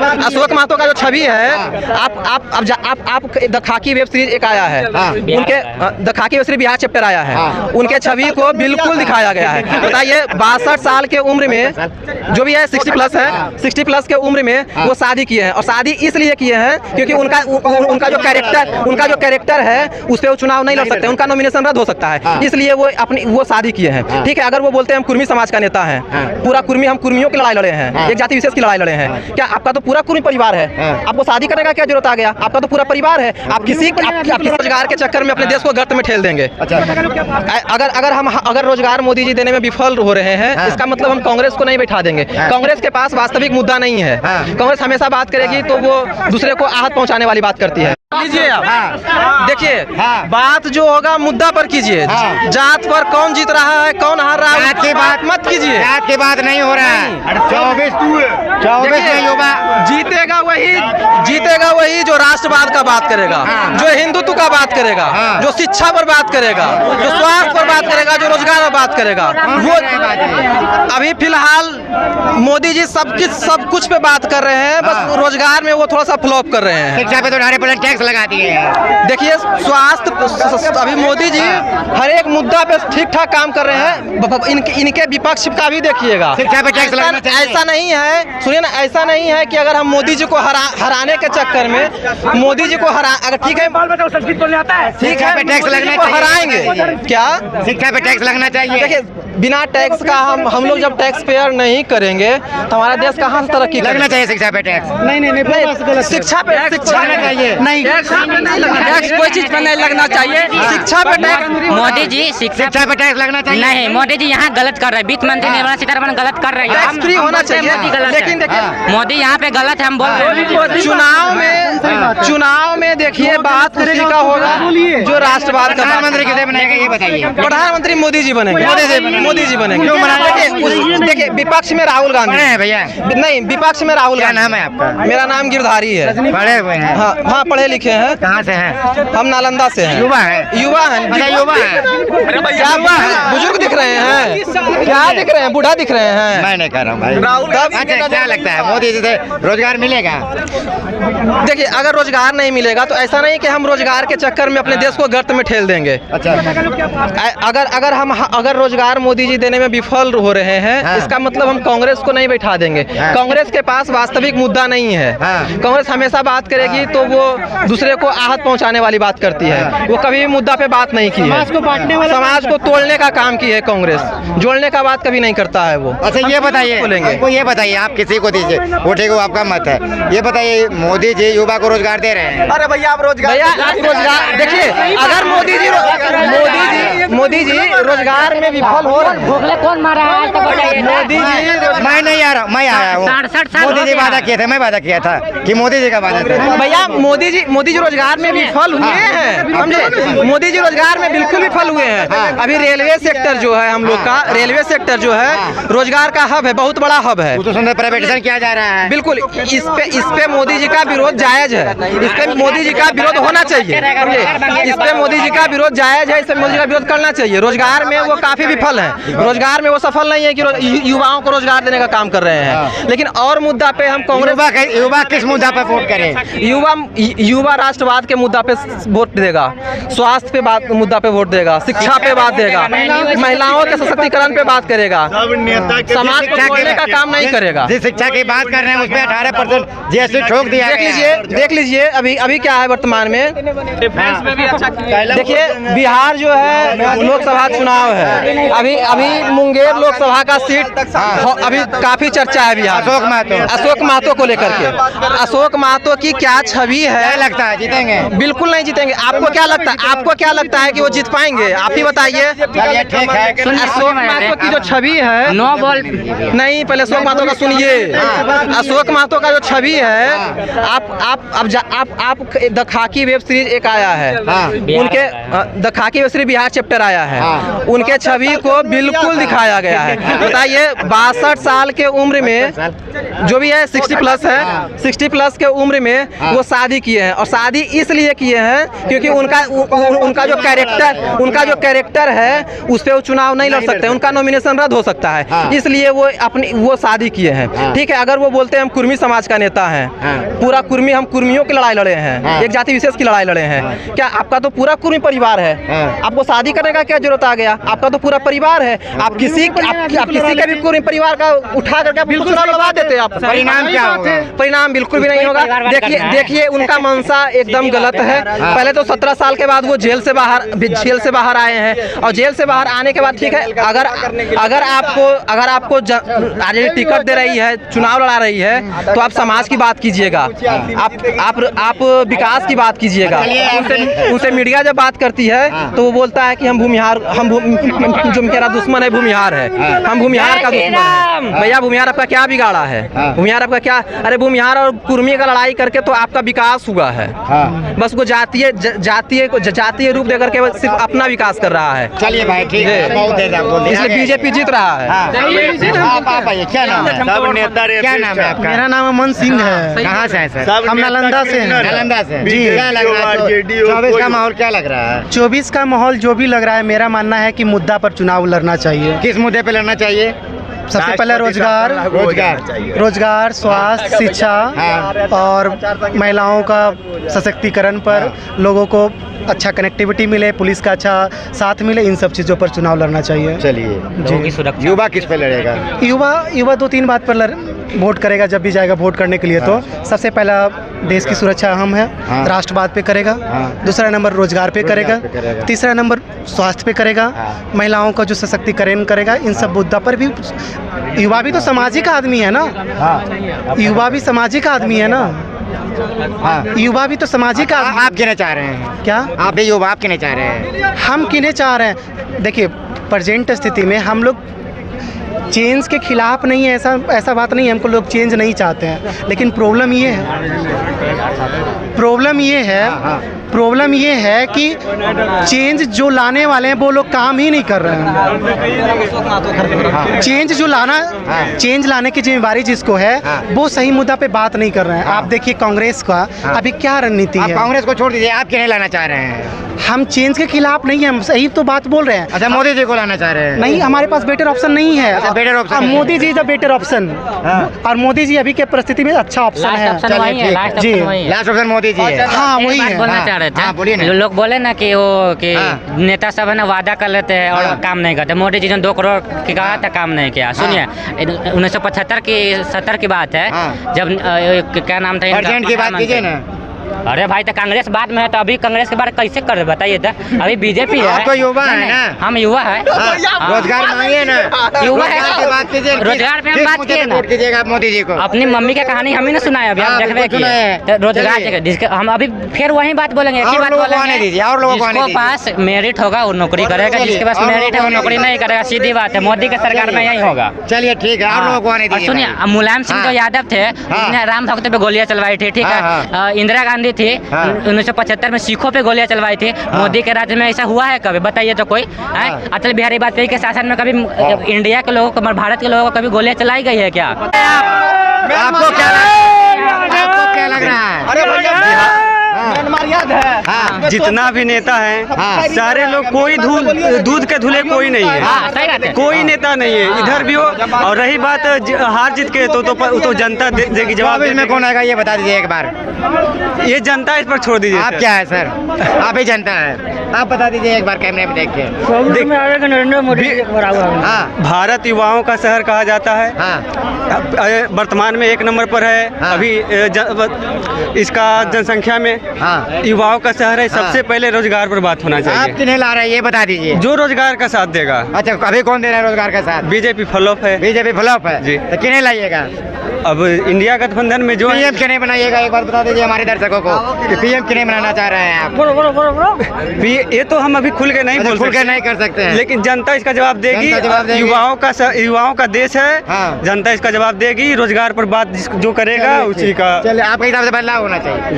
अशोक महतो का जो छवि है, आप द खाकी वेब सीरीज एक आया है, उनके द खाकी वेब सीरीज बिहार चैप्टर आया है, उनके छवि को बिल्कुल दिखाया गया है। बताइए 62 साल के उम्र में, जो भी है 60 प्लस है, 60 प्लस के उम्र में वो शादी किए हैं, और शादी इसलिए किए हैं क्योंकि उनका जो कैरेक्टर है उस पर वो चुनाव नहीं लड़ सकते, उनका नॉमिनेशन रद्द हो सकता है, इसलिए वो शादी किए हैं। ठीक है, अगर वो बोलते हैं हम कुर्मी समाज का नेता है, पूरा कुर्मी, हम कुर्मियों की लड़ाई लड़े हैं, एक जाति विशेष की लड़ाई लड़े हैं, क्या आपका तो पूरा कुर्मी परिवार है, आपको शादी करने का क्या जरूरत आ गया? आपका तो पूरा परिवार है, आप किसी रोजगार के चक्कर में अपने देश को गर्त में ठेल देंगे। अगर रोजगार मोदी जी देने में विफल हो रहे हैं, इसका मतलब हम कांग्रेस को नहीं बैठा देंगे। कांग्रेस के पास वास्तविक मुद्दा नहीं है, कांग्रेस हमेशा बात करेगी तो वो दूसरे को आहत पहुंचाने वाली बात करती है। लीजिए आप, देखिए बात जो होगा मुद्दा पर कीजिए, जात पर कौन जीत रहा है, कौन हार रहा है, जात की बात मत कीजिए, जात की बात नहीं हो रहा है। 24 में युवा जीतेगा वही जो राष्ट्रवाद का बात करेगा, जो हिंदुत्व का बात करेगा, जो शिक्षा पर बात करेगा, जो स्वास्थ्य पर बात करेगा, जो रोजगार पर बात करेगा। वो अभी फिलहाल मोदी जी सब कुछ पे बात कर रहे हैं, बस रोजगार में वो थोड़ा सा फ्लॉप कर रहे हैं। शिक्षा पे तो 18% टैक्स लगा दिए हैं। देखिए स्वास्थ्य, अभी मोदी जी हर एक मुद्दा पे ठीक ठाक काम कर रहे हैं। इनके विपक्ष का भी देखिएगा, शिक्षा पे टैक्स लगाना चाहिए। ऐसा नहीं है, सुनिए ना, ऐसा नहीं है कि अगर हम मोदी जी को हराने के चक्कर में मोदी जी को अगर ठीक है, संस्कृत बोलने आता है, ठीक है, टैक्स लगना चाहिए, हराएंगे क्या? शिक्षा पे टैक्स लगना चाहिए। देखिए बिना टैक्स का हम लोग जब टैक्स पेयर नहीं करेंगे तो हमारा देश कहाँ से तरक्की लगना चाहिए? शिक्षा पे टैक्स नहीं, शिक्षा पे चाहिए नहीं, टैक्स कोई चीज पर नहीं लगना चाहिए। शिक्षा पे टैक्स, मोदी जी शिक्षा पे टैक्स लगना चाहिए नहीं, मोदी जी यहाँ गलत कर रहे हैं, वित्त मंत्री निर्मला सीतारमण गलत कर रही है, टैक्स फ्री होना चाहिए। लेकिन देखिए मोदी यहाँ पे गलत है, हम बोल रहे हैं। चुनाव में देखिए बात उसी का होगा जो राष्ट्रवाद का। प्रधानमंत्री किसे बनेगा ये बताइए? प्रधानमंत्री मोदी जी बनेंगे, मोदी जी बनेंगे। देखिए विपक्ष में राहुल गांधी है भैया, नहीं विपक्ष में राहुल गांधी। नाम है आपका? मेरा नाम गिरधारी है। पढ़े हुए हैं? हाँ पढ़े लिखे हैं। कहाँ से हैं? हम नालंदा से हैं। युवा है? युवा है। क्या बुजुर्ग दिख रहे हैं? क्या दिख रहे हैं? बूढ़ा दिख रहे हैं? मैं नहीं कर रहा हूँ भाई। राहुल क्या लगता है मोदी जी से रोजगार मिलेगा? देखिए अगर रोजगार नहीं मिलेगा तो ऐसा नहीं कि हम रोजगार के चक्कर में अपने देश को गर्त में ठेल देंगे। अच्छा, अगर रोजगार मोदी जी देने में विफल हो रहे हैं, इसका मतलब हम कांग्रेस को नहीं बैठा देंगे। कांग्रेस के पास वास्तविक मुद्दा नहीं है, कांग्रेस हमेशा बात करेगी तो वो दूसरे को आहत पहुंचाने वाली बात करती है, वो कभी मुद्दा पे बात नहीं की है। समाज को तोड़ने का काम की है कांग्रेस, जोड़ने का बात कभी नहीं करता है वो। अच्छा ये बताइए आप किसी को दीजिए, वोटे को आपका मत है, ये बताइए मोदी जी युवा को रोजगार दे रहे हैं? अरे भैया आप रोजगार देखिए, अगर मोदी जी रोजगार में विफल हो रहे हैं, कौन मारा है? मोदी जी, मैं नहीं आ रहा, मैं आया हूँ। 67 साल मोदी जी वादा किए थे, मैं वादा किया था कि मोदी जी का वादा था। भैया मोदी जी रोजगार में विफल हुए हैं, समझे? मोदी जी रोजगार में बिल्कुल विफल हुए हैं। अभी रेलवे सेक्टर जो है हम लोग का, रेलवे सेक्टर जो है रोजगार का हब है, बहुत बड़ा हब है। तो सुंदर प्राइवेटाइजेशन किया जा रहा है। बिल्कुल, इस पे मोदी जी का विरोध जायज है, इस पे मोदी जी का विरोध होना चाहिए, इस पे मोदी जी का विरोध जायज है, इस पे मोदी जी का विरोध करना चाहिए। रोजगार में वो काफी विफल है, रोजगार में वो सफल नहीं है कि युवाओं को रोजगार देने का काम कर रहे हैं। लेकिन और मुद्दा पे हम कांग्रेस, युवा किस मुद्दा पे वोट करें? युवा राष्ट्रवाद के मुद्दा पे वोट देगा, स्वास्थ्य पे मुद्दा पे वोट देगा, शिक्षा पे बात देगा, महिलाओं के सशक्तिकरण पे बात करेगा, समाज को तोड़ने का काम नहीं करेगा। जिस शिक्षा की बात कर रहे हैं उसमें 18% जीएसटी ठोक दिया। देख लीजिए अभी क्या है वर्तमान में। देखिए बिहार जो है लोकसभा चुनाव है, अभी मुंगेर लोकसभा का सीट अभी काफी चर्चा है बिहार। अशोक महतो को लेकर के, अशोक महतो की क्या छवि है? लगता है जीतेंगे? बिल्कुल नहीं जीतेंगे। आपको क्या लगता है कि वो जीत पाएंगे? आप ही बताइए। अशोक महतो की जो छवि है, नो बॉल नहीं, पहले अशोक महतो का सुनिए। अशोक महतो का जो छवि है, आप आप द खाकी वेब सीरीज एक आया है, उनके द खाकी वेब सीरीज बिहार चैप्टर आया है, उनके छवि को बिल्कुल दिखाया गया है। बताइए 62 साल के उम्र में जो भी है 60 प्लस है, 60 प्लस के उम्र में वो शादी किए हैं, और शादी इसलिए किए हैं क्योंकि उनका जो कैरेक्टर है उस पर वो चुनाव नहीं लड़ सकते, उनका नॉमिनेशन रद्द हो सकता है, इसलिए वो शादी किए हैं। ठीक है, अगर वो बोलते हैं हम कुर्मी समाज का नेता हैं, पूरा कुर्मी, हम कुर्मियों की लड़ाई लड़े हैं, एक जाति विशेष की लड़ाई लड़े हैं, क्या आपका तो पूरा कुर्मी परिवार है, आपको शादी करने का क्या जरूरत आ गया? आपका तो पूरा परिवार है, आप किसी का भी कुर्मी परिवार का उठा करके आप चुनाव लड़वा देते हैं। आप परिणाम क्या होगा? परिणाम बिल्कुल भी नहीं होगा। देखिए उनका मंशा एकदम गलत है। पहले तो 17 साल के बाद वो जेल से बाहर आए हैं, और जेल से बाहर आने के बाद ठीक है, अगर आपको टिकट दे रही है, चुनाव लड़ा रही है, तो आप समाज की बात कीजिएगा, आप विकास की बात कीजिएगा। उनसे मीडिया जब बात करती है तो वो बोलता है कि हम भूमिहार, जो मेरा दुश्मन है भूमिहार है, हम भूमिहार का दुश्मन है। भैया भूमिहार आपका क्या बिगाड़ा है? भूमिहार आपका क्या? अरे भूमिहार और कुर्मी का लड़ाई करके तो आपका विकास हुआ है, बस वो जातीय रूप देकर के सिर्फ अपना विकास कर रहा है। चलिए भाई ठीक है, इसलिए बीजेपी जीत रहा है। क्या नाम है? क्या नाम है आपका? मेरा नाम अमन सिंह है। कहाँ से है सर? हम नालंदा से हैं। नालंदा से जी। क्या लग रहा है? 24 का माहौल क्या लग रहा है? 24 का माहौल जो भी लग रहा है, मेरा मानना है कि मुद्दा पर चुनाव लड़ना चाहिए। किस मुद्दे पे लड़ना चाहिए? सबसे पहले रोजगार, स्वास्थ्य, शिक्षा और महिलाओं का सशक्तिकरण पर, लोगों को अच्छा कनेक्टिविटी मिले, पुलिस का अच्छा साथ मिले, इन सब चीज़ों पर चुनाव लड़ना चाहिए। चलिए जी। युवा किस पे लड़ेगा? युवा 2-3 बात पर वोट करेगा जब भी जाएगा वोट करने के लिए। तो सबसे पहला देश की सुरक्षा अहम है, राष्ट्रवाद पे करेगा, दूसरा नंबर रोजगार पे करेगा, तीसरा नंबर स्वास्थ्य पे करेगा, महिलाओं का जो सशक्तिकरण करेगा, इन सब मुद्दा पर भी। युवा भी तो सामाजिक आदमी है ना, युवा भी सामाजिक आदमी है ना, युवा भी तो सामाजिक आदमी। आप कहना चाह रहे हैं क्या? आप भी युवा आप कहना चाह रहे हैं? हम किन्हें चाह रहे हैं? देखिए प्रेजेंट स्थिति में हम लोग चेंज के खिलाफ नहीं है, ऐसा बात नहीं है, हमको लोग चेंज नहीं चाहते हैं, लेकिन प्रॉब्लम ये है कि चेंज जो लाने वाले हैं वो लोग काम ही नहीं कर रहे हैं। चेंज लाने की जिम्मेदारी जिसको है वो सही मुद्दा पे बात नहीं कर रहे हैं। आप देखिए कांग्रेस का अभी क्या रणनीति है। कांग्रेस को छोड़ दीजिए, आप कहने लाना चाह रहे हैं? हम चेंज के खिलाफ नहीं है, हम सही तो बात बोल रहे हैं। अच्छा, मोदी जी को लाना चाह रहे हैं? नहीं, हमारे पास बेटर ऑप्शन नहीं है। अच्छा, better option Modi ji is a better option, और मोदी जी अभी के परिस्थिति में अच्छा ऑप्शन है। जी, लास्ट ऑप्शन मोदी जी है। हाँ वही है। बोलना चाह रहे थे। बोलिए ना। लोग बोले ना कि नेता सब है ना वादा कर लेते हैं और काम नहीं करते। मोदी जी ने 2 करोड़ की कहा था, काम नहीं किया। सुनिए 1975 की बात है, जब क्या नाम था, अर्जेंट की बात कीजिए ना। अरे भाई तो कांग्रेस बाद में है, तो अभी कांग्रेस के बारे कैसे कर बताइए तो? अभी बीजेपी है। आप तो युवा है ना? हम युवा है। रोजगार मांगिए ना, युवा है, बात कीजिए। रोजगार पे हम बात किए ना। कीजिएगा मोदी जी को। अपनी मम्मी की कहानी हम ही ना सुनाए, अभी आप देखबे किए रोजगार जिसके हम अभी फिर वही बात बोलेंगे, एक ही बात बोलेंगे। जिसको पास मेरिट होगा वो नौकरी करेगा, जिसके पास मेरिट है वो नौकरी नहीं करेगा। सीधी बात है, मोदी के सरकार में यही होगा। चलिए ठीक है, आप लोगों को आने दीजिए। सुनिए मुलायम सिंह जो यादव थे, उसने राम भक्त पे गोलियां चलवाई थी, ठीक है। इंदिरा गांधी थी, 1975 में सिखों पे गोलियां चलवाई थी। मोदी के राज्य में ऐसा हुआ है कभी? बताइए तो कोई। अटल बिहारी वाजपेयी के शासन में कभी इंडिया के लोगों को, भारत के लोगों को कभी गोलियां चलाई गई है क्या? आपको क्या लग रहा है? अरे भैया याद है, जितना भी नेता है सारे लोग, कोई दूध के धुले कोई नहीं है, कोई नेता नहीं है इधर भी हो। और रही बात हार जीत के, तो जनता देगी जवाब। में कौन आएगा ये बता दीजिए एक बार। ये जनता इस पर छोड़ दीजिए। आप क्या है सर? आप ही जनता है, आप बता दीजिए एक बार कैमरे में देख के। नरेंद्र मोदी। भारत युवाओं का शहर कहा जाता है, वर्तमान में 1 नंबर पर है। अभी इसका जनसंख्या में युवाओं का शहर है। सबसे पहले रोजगार पर बात होना चाहिए। आप किन्हें ला रहे हैं ये बता दीजिए। जो रोजगार का साथ देगा। अच्छा, अभी कौन दे रहा है रोजगार का साथ? बीजेपी फ्लॉप है। बीजेपी फ्लॉप है जी। तो किन्हें लाइएगा? अब इंडिया गठबंधन में जो पीएम किन्हें बनाइएगा एक बार बता दीजिए हमारे दर्शकों को कि पीएम किन्हें बनाना चाह रहे हैं आप? ये तो हम अभी खुल के नहीं बोल खुल के नहीं कर सकते हैं, लेकिन जनता इसका जवाब देगी। युवाओं का देश है, जनता इसका जवाब देगी। रोजगार पर बात जो करेगा उसी का। चलिए, आपके हिसाब से बदलाव होना चाहिए।